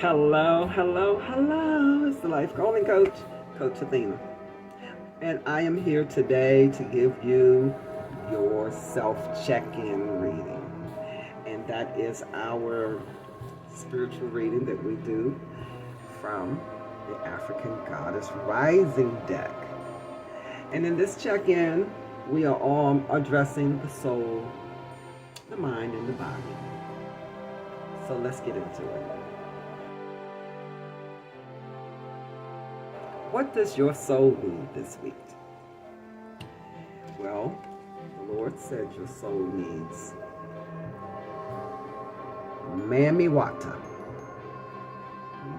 Hello, hello, hello. It's the Life Calling Coach, Coach Athena. And I am here today to give you your self-check-in reading. And that is our spiritual reading that we do from the African Goddess Rising deck. And in this check-in, we are all addressing the soul, the mind, and the body. So let's get into it. What does your soul need this week? Well, the Lord said your soul needs Mami Wata.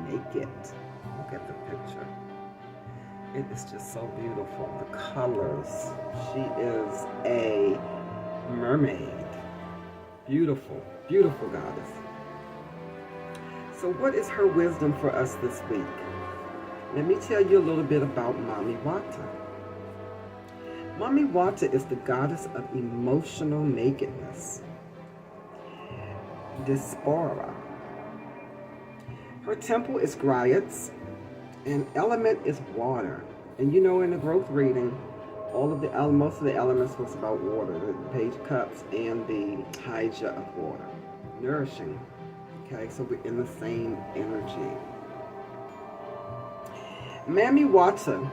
Make it. Look at the picture. It is just so beautiful. The colors. She is a mermaid. Beautiful, beautiful goddess. So what is her wisdom for us this week? Let me tell you a little bit about Mami Wata. Mami Wata is the goddess of emotional nakedness, Diaspora. Her temple is Griots, and element is water. And you know, in the growth reading, most of the elements was about water, the page cups and the hydra of water, nourishing. Okay, so we're in the same energy. Mami Wata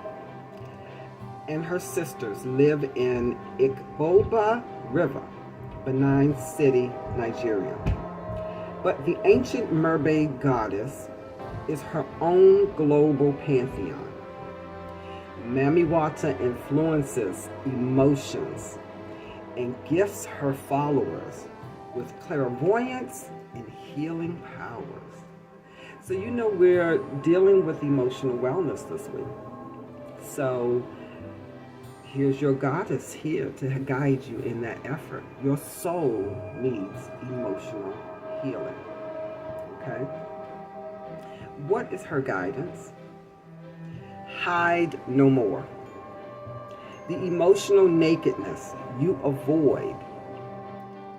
and her sisters live in Igboba River, Benin City, Nigeria. But the ancient mermaid goddess is her own global pantheon. Mami Wata influences emotions and gifts her followers with clairvoyance and healing powers. So you know we're dealing with emotional wellness this week. So here's your goddess here to guide you in that effort. Your soul needs emotional healing. Okay? What is her guidance? Hide no more. The emotional nakedness you avoid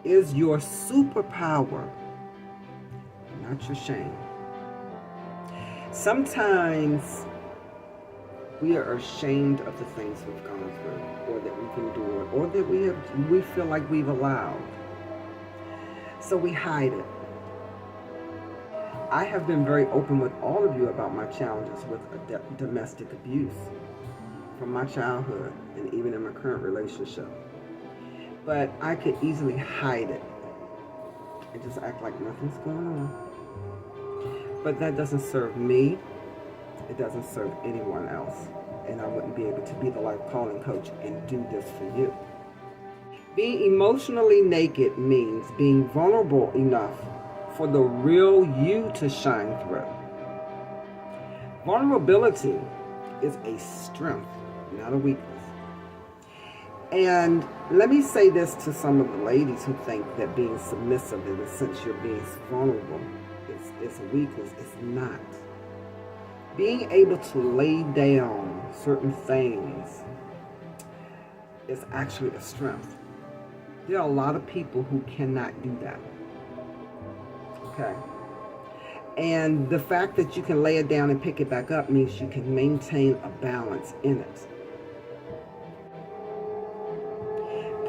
is your superpower, not your shame. Sometimes we are ashamed of the things we've gone through, or that we've endured, or that we feel like we've allowed. So we hide it. I have been very open with all of you about my challenges with domestic abuse from my childhood and even in my current relationship. But I could easily hide it and just act like nothing's going on. But that doesn't serve me. It doesn't serve anyone else. And I wouldn't be able to be the life calling coach and do this for you. Being emotionally naked means being vulnerable enough for the real you to shine through. Vulnerability is a strength, not a weakness. And let me say this to some of the ladies who think that being submissive, in a sense you're being vulnerable, it's a weakness. It's not. Being able to lay down certain things is actually a strength. There are a lot of people who cannot do that. Okay. And the fact that you can lay it down and pick it back up means you can maintain a balance in it.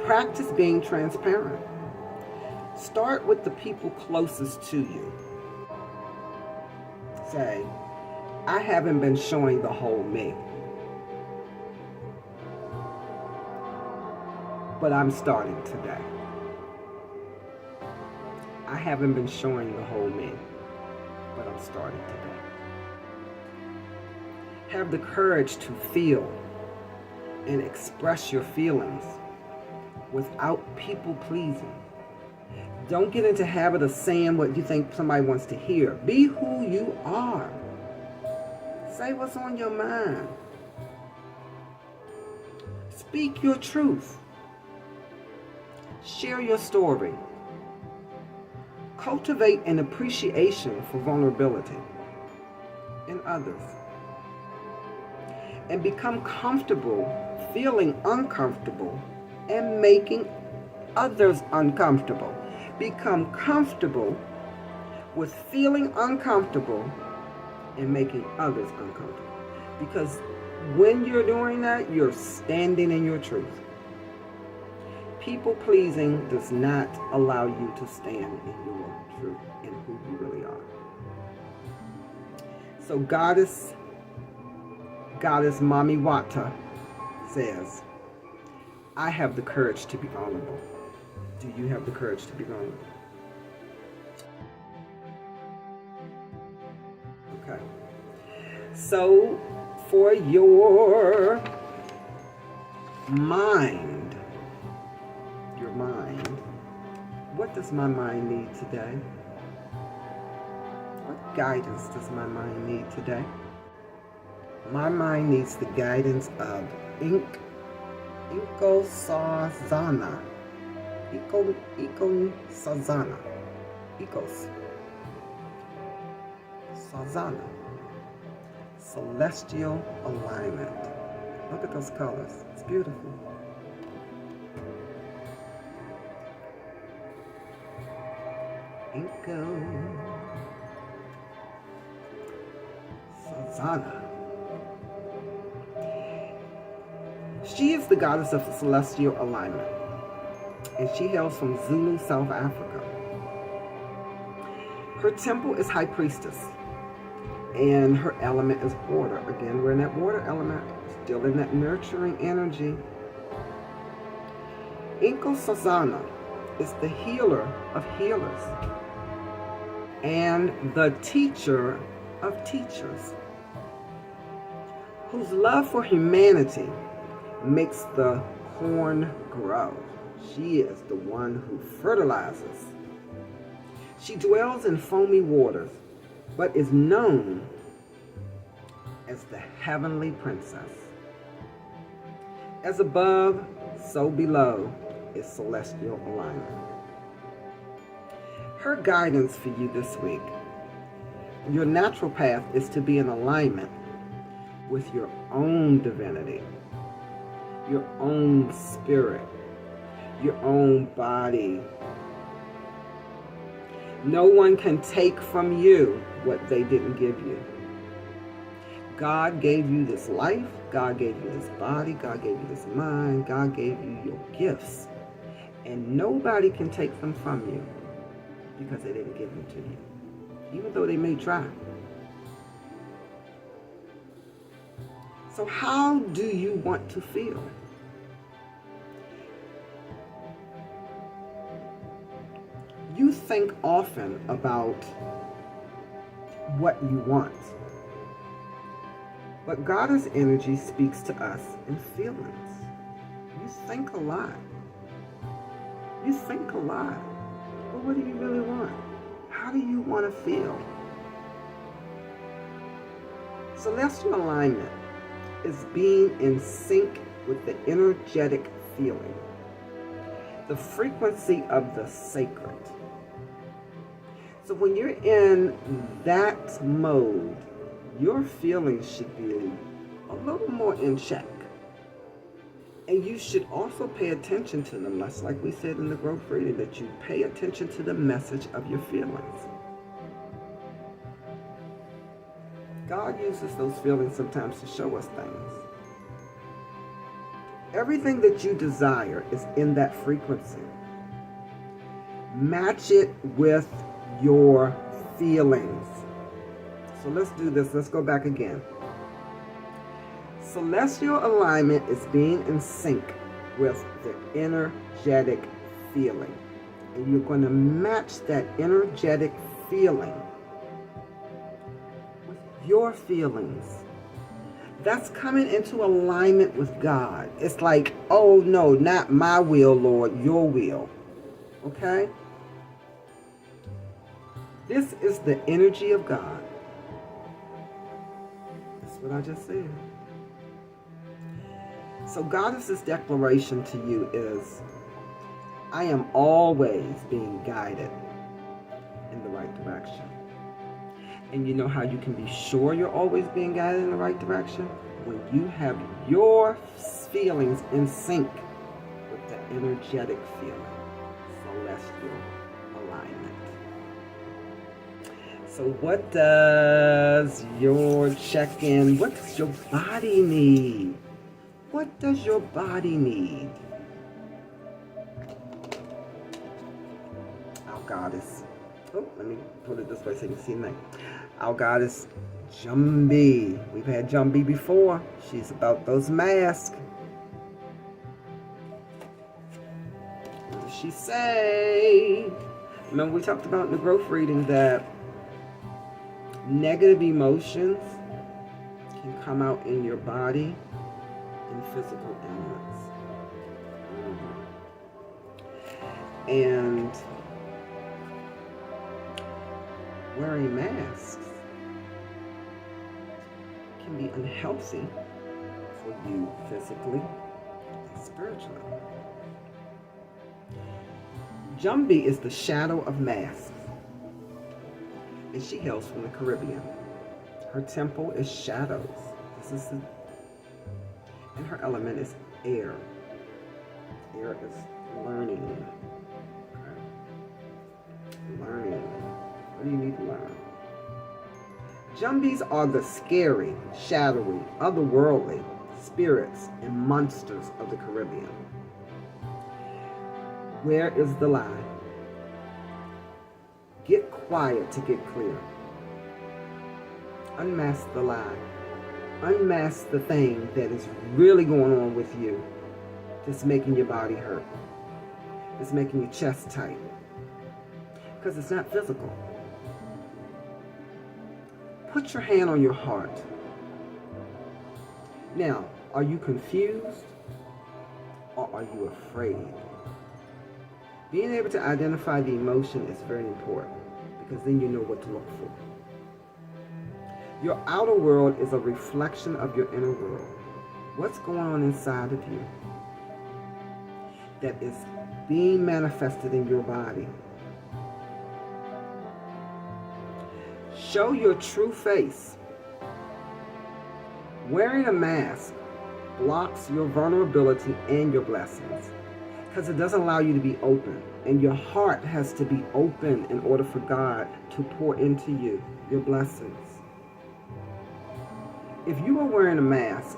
Practice being transparent. Start with the people closest to you. Say, I haven't been showing the whole me, but I'm starting today. I haven't been showing the whole me, but I'm starting today. Have the courage to feel and express your feelings without people pleasing. Don't get into the habit of saying what you think somebody wants to hear. Be who you are. Say what's on your mind. Speak your truth. Share your story. Cultivate an appreciation for vulnerability in others. And become comfortable feeling uncomfortable and making others uncomfortable. Become comfortable with feeling uncomfortable and making others uncomfortable. Because when you're doing that, you're standing in your truth. People pleasing does not allow you to stand in your truth and who you really are. So Goddess Mami Wata says, I have the courage to be vulnerable. Do you have the courage to be vulnerable? Okay. So for your mind, what does my mind need today? What guidance does my mind need today? My mind needs the guidance of Sazana. Sazana. Celestial alignment. Look at those colors. It's beautiful. Sazana. She is the goddess of celestial alignment, and she hails from Zulu, South Africa. Her temple is High Priestess, and her element is water. Again, we're in that water element, still in that nurturing energy. Sazana is the healer of healers and the teacher of teachers, whose love for humanity makes the corn grow. She is the one who fertilizes. She dwells in foamy waters, but is known as the heavenly princess. As above, so below is celestial alignment. Her guidance for you this week: your natural path is to be in alignment with your own divinity, your own spirit, your own body. No one can take from you what they didn't give you. God gave you this life, God gave you this body, God gave you this mind, God gave you your gifts. And nobody can take them from you because they didn't give them to you, even though they may try. So how do you want to feel? You think often about what you want. But Goddess energy speaks to us in feelings. You think a lot. You think a lot. But what do you really want? How do you want to feel? Celestial alignment is being in sync with the energetic feeling, the frequency of the sacred. So when you're in that mode, your feelings should be a little more in check. And you should also pay attention to them, much like we said in the growth reading, that you pay attention to the message of your feelings. God uses those feelings sometimes to show us things. Everything that you desire is in that frequency. Match it with your feelings. So let's do this. Let's go back again. Celestial alignment is being in sync with the energetic feeling. And you're going to match that energetic feeling with your feelings. That's coming into alignment with God. It's like, oh no, not my will, Lord, your will. Okay? This is the energy of God. That's what I just said. So Goddess's declaration to you is, I am always being guided in the right direction. And you know how you can be sure you're always being guided in the right direction? When you have your feelings in sync with the energetic feeling, celestial alignment. So what does your check-in, what does your body need? What does your body need? Our goddess. Oh, let me put it this way so you can see the name. Our goddess, Jumbie. We've had Jumbie before. She's about those masks. What does she say? Remember we talked about in the growth reading that negative emotions can come out in your body in physical ailments. And wearing masks can be unhealthy for you physically and spiritually. Jumbie is the shadow of masks, and she hails from the Caribbean. Her temple is shadows. And her element is air. Air is learning. Learning. What do you need to learn? Jumbies are the scary, shadowy, otherworldly spirits and monsters of the Caribbean. Where is the lie? Get quiet to get clear. Unmask the lie. Unmask the thing that is really going on with you. Just making your body hurt. It's making your chest tight. Because it's not physical. Put your hand on your heart. Now, are you confused or are you afraid? Being able to identify the emotion is very important because then you know what to look for. Your outer world is a reflection of your inner world. What's going on inside of you that is being manifested in your body? Show your true face. Wearing a mask blocks your vulnerability and your blessings because it doesn't allow you to be open. And your heart has to be open in order for God to pour into you your blessings. If you are wearing a mask,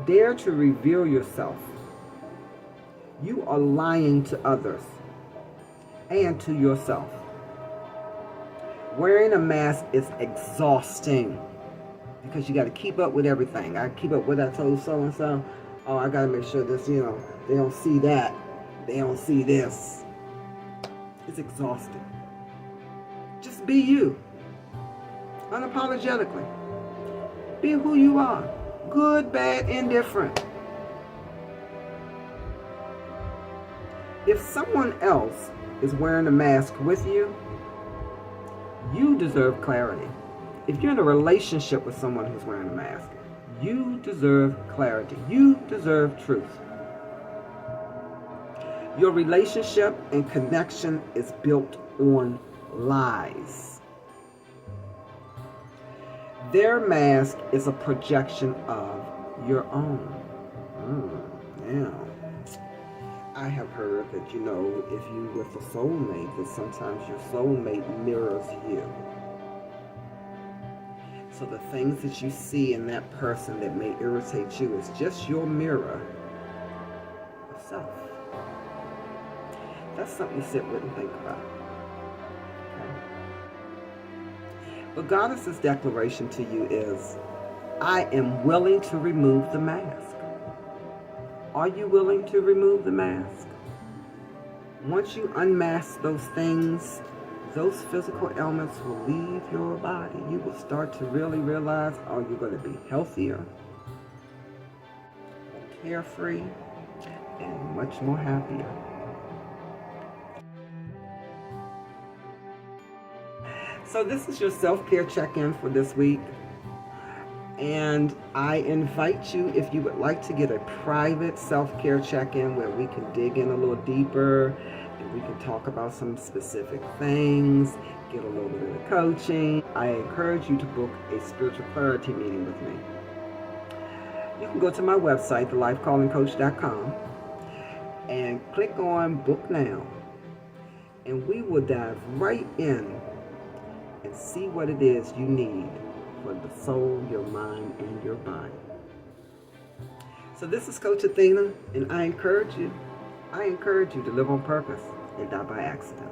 dare to reveal yourself. You are lying to others and to yourself. Wearing a mask is exhausting because you got to keep up with everything. I keep up with what I told so-and-so. Oh, I got to make sure this, they don't see that. They don't see this. It's exhausting. Just be you. Unapologetically. Be who you are. Good, bad, indifferent. If someone else is wearing a mask with you, you deserve clarity. If you're in a relationship with someone who's wearing a mask, you deserve clarity. You deserve truth. Your relationship and connection is built on lies. Their mask is a projection of your own. Now, I have heard that, if you're with a soulmate, that sometimes your soulmate mirrors you. So the things that you see in that person that may irritate you is just your mirror of self. That's something to sit with and think about. Okay? But Goddess's declaration to you is, I am willing to remove the mask. Are you willing to remove the mask? Once you unmask those things, those physical ailments will leave your body. You will start to really realize, you're going to be healthier, carefree, and much more happier. So this is your self-care check-in for this week. And I invite you, if you would like to get a private self-care check-in where we can dig in a little deeper and we can talk about some specific things, get a little bit of coaching, I encourage you to book a spiritual clarity meeting with me. You can go to my website, TheLifeCallingCoach.com, and click on Book Now. And we will dive right in and see what it is you need for the soul, your mind, and your body. So this is Coach Athena, and I encourage you to live on purpose and die by accident.